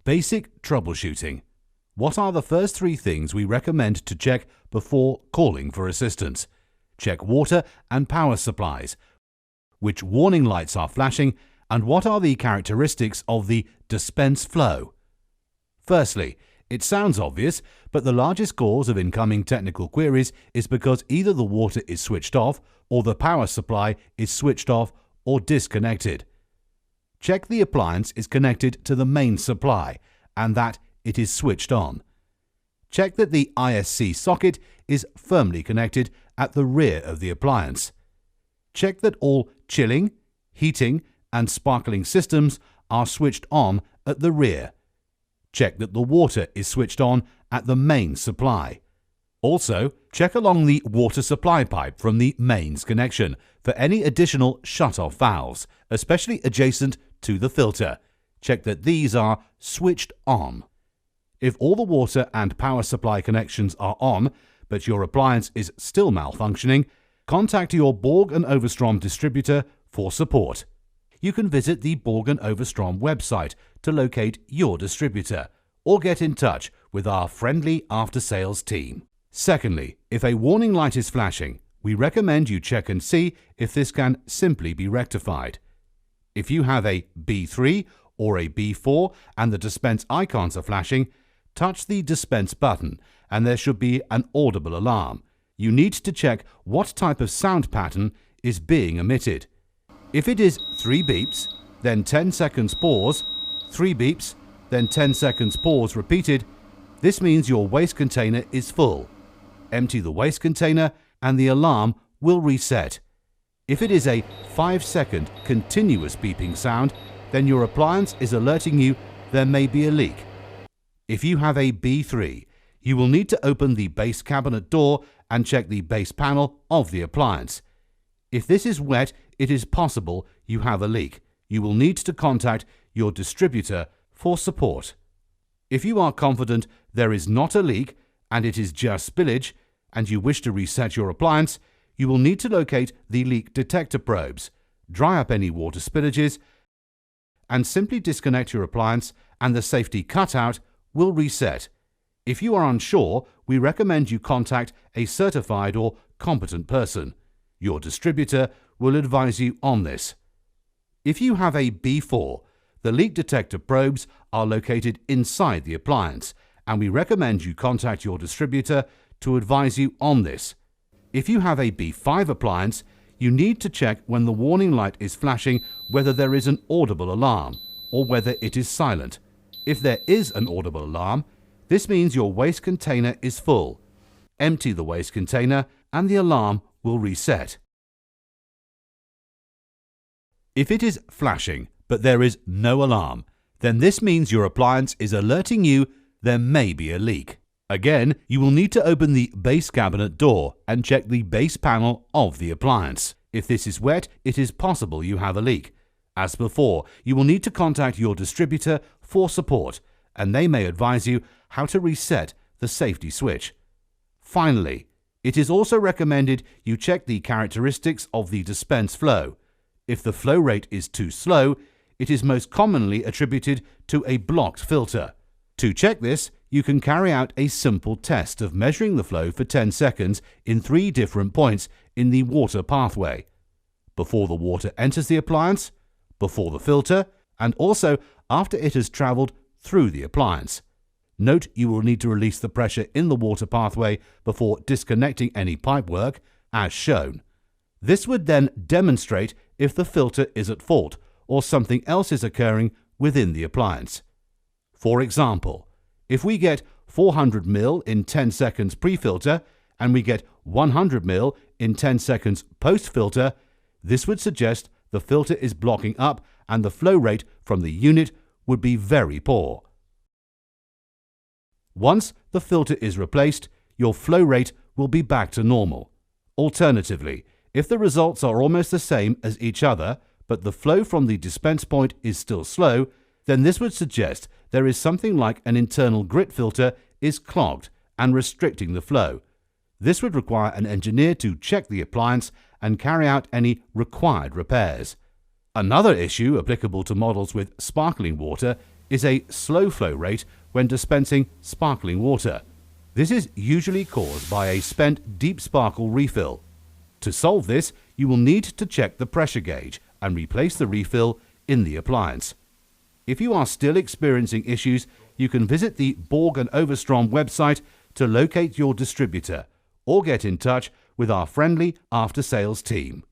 Basic troubleshooting. What are the first three things we recommend to check before calling for assistance? Check water and power supplies, which warning lights are flashing, and what are the characteristics of the dispense flow. Firstly, it sounds obvious, but the largest cause of incoming technical queries is because either the water is switched off or the power supply is switched off or disconnected. Check the appliance is connected to the main supply and that it is switched on. Check that the ISC socket is firmly connected at the rear of the appliance. Check that all chilling, heating, and sparkling systems are switched on at the rear. Check that the water is switched on at the main supply. Also, check along the water supply pipe from the mains connection for any additional shut-off valves, especially adjacent to the filter. Check that these are switched on. If all the water and power supply connections are on, but your appliance is still malfunctioning, contact your Borg Overstrom distributor for support. You can visit the Borg Overstrom website to locate your distributor or get in touch with our friendly after-sales team. Secondly, if a warning light is flashing, we recommend you check and see if this can simply be rectified. If you have a B3 or a B4 and the dispense icons are flashing, touch the dispense button and there should be an audible alarm. You need to check what type of sound pattern is being emitted. If it is 3 beeps, then 10 seconds pause, 3 beeps, then 10 seconds pause repeated, this means your waste container is full. Empty the waste container and the alarm will reset. If it is a 5-second continuous beeping sound, then your appliance is alerting you there may be a leak. If you have a B3, you will need to open the base cabinet door and check the base panel of the appliance. If this is wet, it is possible you have a leak. You will need to contact your distributor for support. If you are confident there is not a leak and it is just spillage, and you wish to reset your appliance, you will need to locate the leak detector probes, dry up any water spillages, and simply disconnect your appliance and the safety cutout will reset. If you are unsure, we recommend you contact a certified or competent person. Your distributor will advise you on this. If you have a B4, the leak detector probes are located inside the appliance, and we recommend you contact your distributor to advise you on this. If you have a B5 appliance, you need to check when the warning light is flashing whether there is an audible alarm or whether it is silent. If there is an audible alarm, this means your waste container is full. Empty the waste container and the alarm will reset. If it is flashing but there is no alarm, then this means your appliance is alerting you there may be a leak. Again, you will need to open the base cabinet door and check the base panel of the appliance. If this is wet, it is possible you have a leak. As before, you will need to contact your distributor for support, and they may advise you how to reset the safety switch. Finally, it is also recommended you check the characteristics of the dispense flow. If the flow rate is too slow, it is most commonly attributed to a blocked filter. To check this, you can carry out a simple test of measuring the flow for 10 seconds in 3 different points in the water pathway: before the water enters the appliance, before the filter, and also after it has travelled through the appliance. Note you will need to release the pressure in the water pathway before disconnecting any pipework, as shown. This would then demonstrate if the filter is at fault or something else is occurring within the appliance. For example, if we get 400 ml in 10 seconds pre-filter and we get 100 ml in 10 seconds post-filter, this would suggest the filter is blocking up and the flow rate from the unit would be very poor. Once the filter is replaced, your flow rate will be back to normal. Alternatively, if the results are almost the same as each other, but the flow from the dispense point is still slow, then this would suggest there is something like an internal grit filter is clogged and restricting the flow. This would require an engineer to check the appliance and carry out any required repairs. Another issue applicable to models with sparkling water is a slow flow rate when dispensing sparkling water. This is usually caused by a spent deep sparkle refill. To solve this, you will need to check the pressure gauge and replace the refill in the appliance. If you are still experiencing issues, you can visit the Borg Overstrom website to locate your distributor or get in touch with our friendly after-sales team.